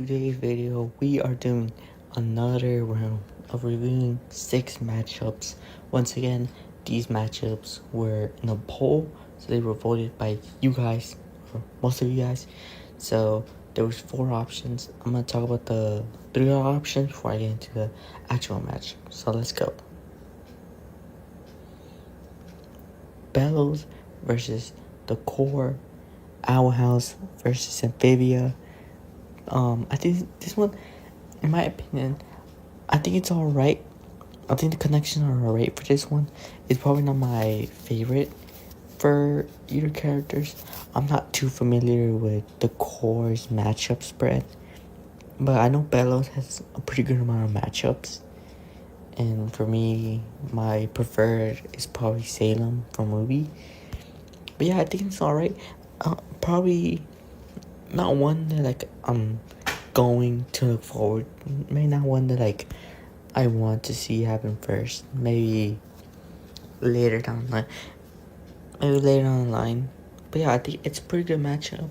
today's video, we are doing another round of reviewing 6 matchups. Once again, these matchups were in a poll, so they were voted by you guys, or most of you guys. So there was 4 options. I'm going to talk about the 3 options before I get into the actual match. So let's go. Bellows versus the Core, Owl House versus Amphibia. I think this one, in my opinion, I think it's alright. I think the connections are alright for this one. It's probably not my favorite for either characters. I'm not too familiar with the Core's matchup spread, but I know Bellows has a pretty good amount of matchups. And for me, my preferred is probably Salem from Ruby. But yeah, I think it's alright. Probably not one that I'm going to look forward. Maybe not one that I want to see happen first. Maybe later down the line. But yeah, I think it's a pretty good matchup.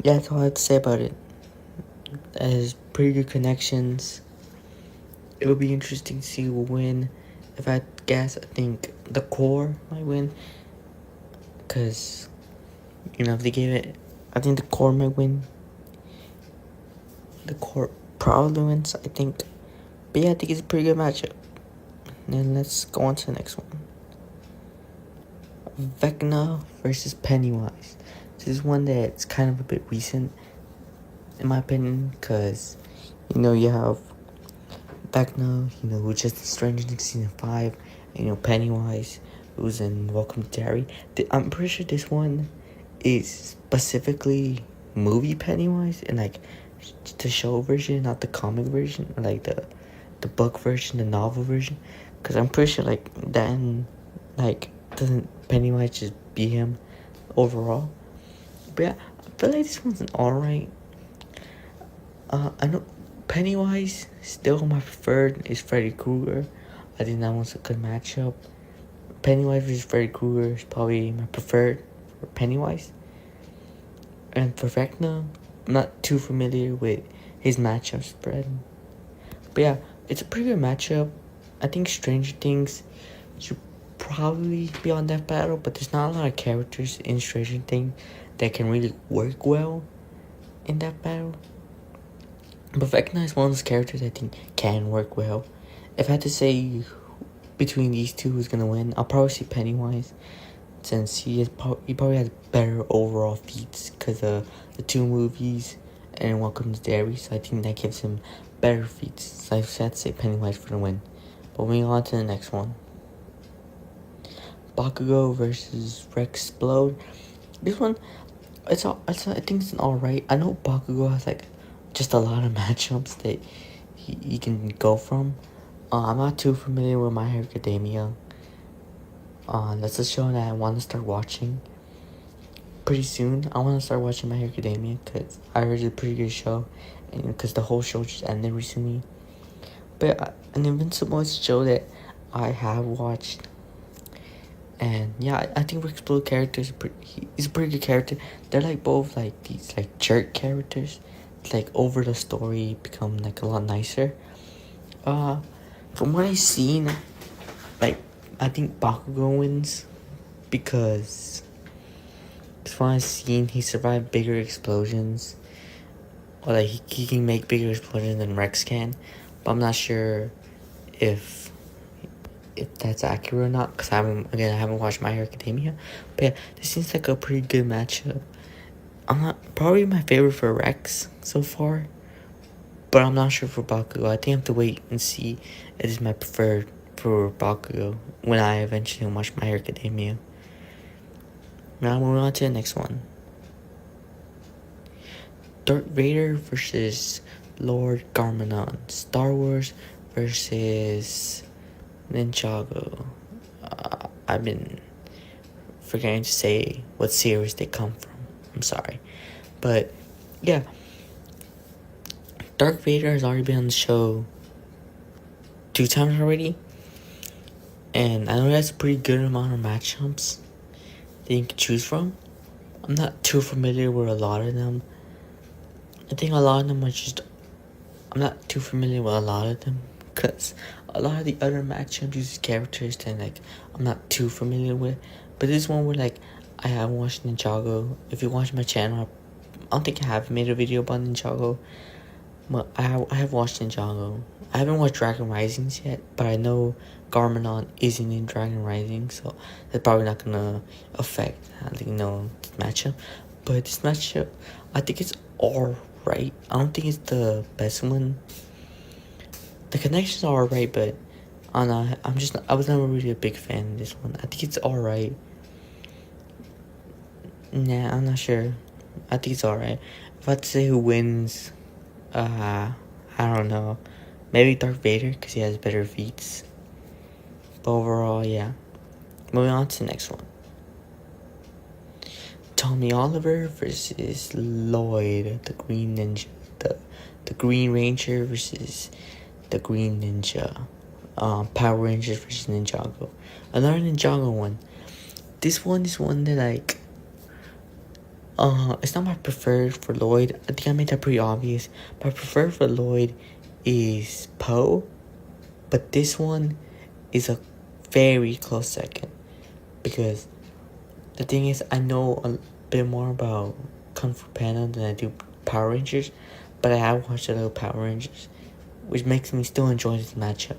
Yeah, that's all I have to say about it. It has pretty good connections. It will be interesting to see who will win. If I had to guess, I think the Core might win. Because, if they gave it, I think the Core might win. The Core probably wins, I think. But yeah, I think it's a pretty good matchup. And then let's go on to the next one. Vecna versus Pennywise. This is one that's kind of a bit recent, in my opinion, because, you have Vecna, who's just in Stranger Things Season 5, and, Pennywise, who's in Welcome to Derry. I'm pretty sure this one is specifically movie Pennywise, and, the show version, not the comic version, or, the book version, the novel version, because I'm pretty sure, that, and, doesn't Pennywise just beat him overall? But yeah, I feel like this one's alright. I know Pennywise, still my preferred is Freddy Krueger. I think that one's a good matchup. Pennywise versus Freddy Krueger is probably my preferred for Pennywise. And for Vecna, I'm not too familiar with his matchup spread. But yeah, it's a pretty good matchup. I think Stranger Things should probably be on that battle, but there's not a lot of characters in Stranger Things that can really work well in that battle. But Vecna is one of those characters I think can work well. If I had to say between these two who's gonna win, I'll probably say Pennywise, since he probably has better overall feats because of the 2 movies and Welcome to Derry, so I think that gives him better feats. So I have to say Pennywise for the win. But moving on to the next one. Bakugo Vs Rex Splode. This one, I think it's alright. I know Bakugo has just a lot of matchups that he can go from. I'm not too familiar with My Hero Academia. That's a show that I want to start watching pretty soon. I want to start watching My Hero Academia because I heard it's a pretty good show, and because the whole show just ended recently. But an Invincible is a show that I have watched. And yeah, I think Rex Splode character he's a pretty good character. They're both these jerk characters. Over the story become a lot nicer. From what I've seen, I think Bakugo wins because from what I've seen, he survived bigger explosions, or he can make bigger explosions than Rex can. But I'm not sure if that's accurate or not, because I haven't watched My Hero Academia. But yeah, this seems like a pretty good matchup. I'm not probably my favorite for Rex so far, but I'm not sure for Bakugo. I think I have to wait and see if it is my preferred for Bakugo when I eventually watch My Hero Academia. Now moving on to the next one. Darth Vader versus Lord Garmadon. Star Wars versus Ninjago. I've been forgetting to say what series they come from. I'm sorry. But yeah, Darth Vader has already been on the show 2 times already. And I know that's a pretty good amount of matchups that you can choose from. I'm not too familiar with a lot of them. I think a lot of them are just, I'm not too familiar with a lot of them, because a lot of the other matchups use characters that, like, I'm not too familiar with. But this one where, like, I have watched Ninjago. If you watch my channel, I don't think I have made a video about Ninjago, but I have watched Ninjago. I haven't watched Dragon Risings yet, but I know Garmadon isn't in Dragon Rising, so that's probably not gonna affect, this matchup. But this matchup, I think it's alright. I don't think it's the best one. The connections are alright, but I don't know. I was never really a big fan of this one. I think it's alright. Nah, I'm not sure. I think it's alright. If I had to say who wins, I don't know. Maybe Darth Vader, because he has better feats. But overall, yeah. Moving on to the next one. Tommy Oliver versus Lloyd, the Green Ninja. The Green Ranger versus the Green Ninja. Power Rangers versus Ninjago. Another Ninjago one. This one is one that, like, it's not my preferred for Lloyd. I think I made that pretty obvious. My preferred for Lloyd is Poe, but this one is a very close second, because the thing is, I know a bit more about Kung Fu Panda than I do Power Rangers, but I have watched a little Power Rangers, which makes me still enjoy this matchup.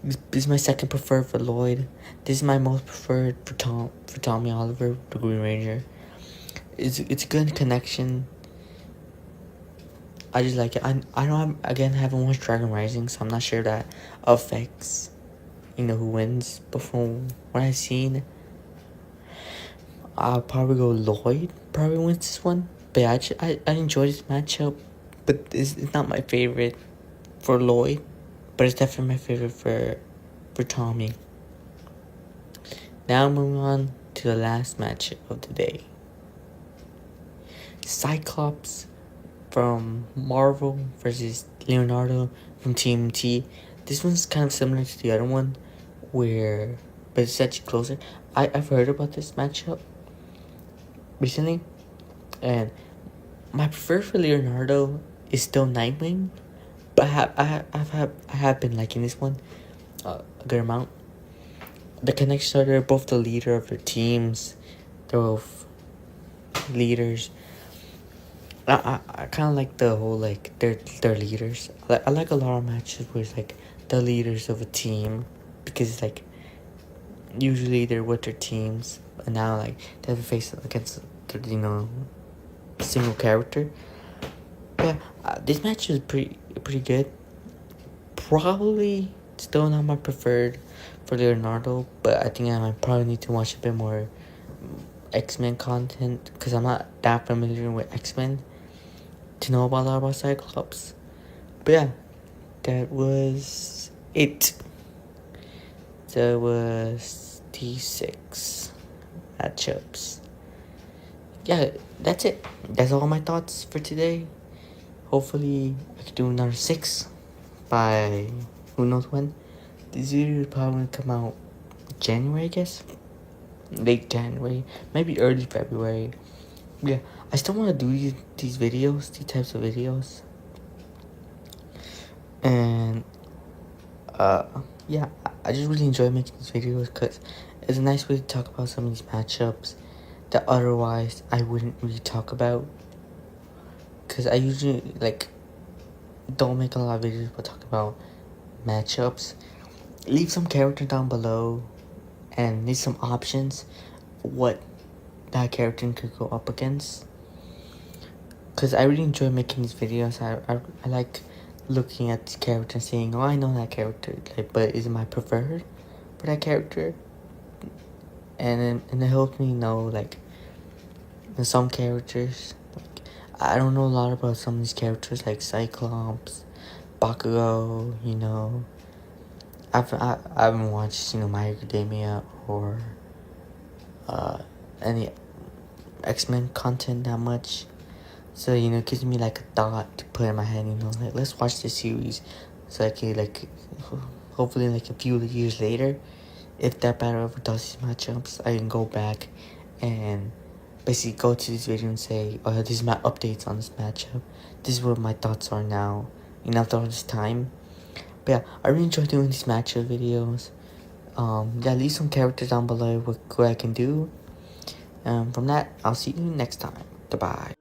This is my second preferred for Lloyd. This is my most preferred for Tommy Oliver, the Green Ranger. It's a good connection. I just like it. I know haven't watched Dragon Rising, so I'm not sure that affects, who wins. But from what I've seen, I'll probably go Lloyd. Probably wins this one. But I enjoy this matchup. But it's not my favorite for Lloyd. But it's definitely my favorite for Tommy. Now moving on to the last matchup of the day. Cyclops from Marvel versus Leonardo from TMT. This one's kind of similar to the other one, but it's actually closer. I've heard about this matchup recently, and my preferred for Leonardo is still Nightwing, but I have been liking this one a good amount. The connections are, they're both the leader of their teams. They're both leaders. I kind of like the whole, like, they're leaders. I like a lot of matches where it's like the leaders of a team, because it's like usually they're with their teams, and now, like, they have to face against their, single character. But this match is pretty good. Probably still not my preferred for Leonardo, but I think I might probably need to watch a bit more X-Men content, because I'm not that familiar with X-Men to know about a lot about Cyclops. But yeah, that was it. There was T6 matchups. Yeah, that's it. That's all my thoughts for today. Hopefully I can do another 6 by who knows when. This video is probably gonna come out January, I guess. Late January, maybe early February. Yeah, I still want to do these videos, these types of videos. And yeah, I just really enjoy making these videos, because it's a nice way to talk about some of these matchups that otherwise I wouldn't really talk about. Because I usually, like, don't make a lot of videos but talk about matchups. Leave some character down below and leave some options what that character could go up against. Because I really enjoy making these videos. I like looking at this character and saying, oh, I know that character, like, but is it my preferred for that character? And it helps me know, like, some characters, like, I don't know a lot about some of these characters, like Cyclops, Bakugo, I haven't watched, My Hero Academia or any X-Men content that much. So, it gives me, like, a thought to put in my head, like, let's watch this series. So I can, like, hopefully, like, a few years later, if that battle ever does these matchups, I can go back and basically go to this video and say, oh, this is my updates on this matchup. This is what my thoughts are now, after all this time. But yeah, I really enjoy doing these matchup videos. Yeah, leave some characters down below what I can do. From that, I'll see you next time. Goodbye.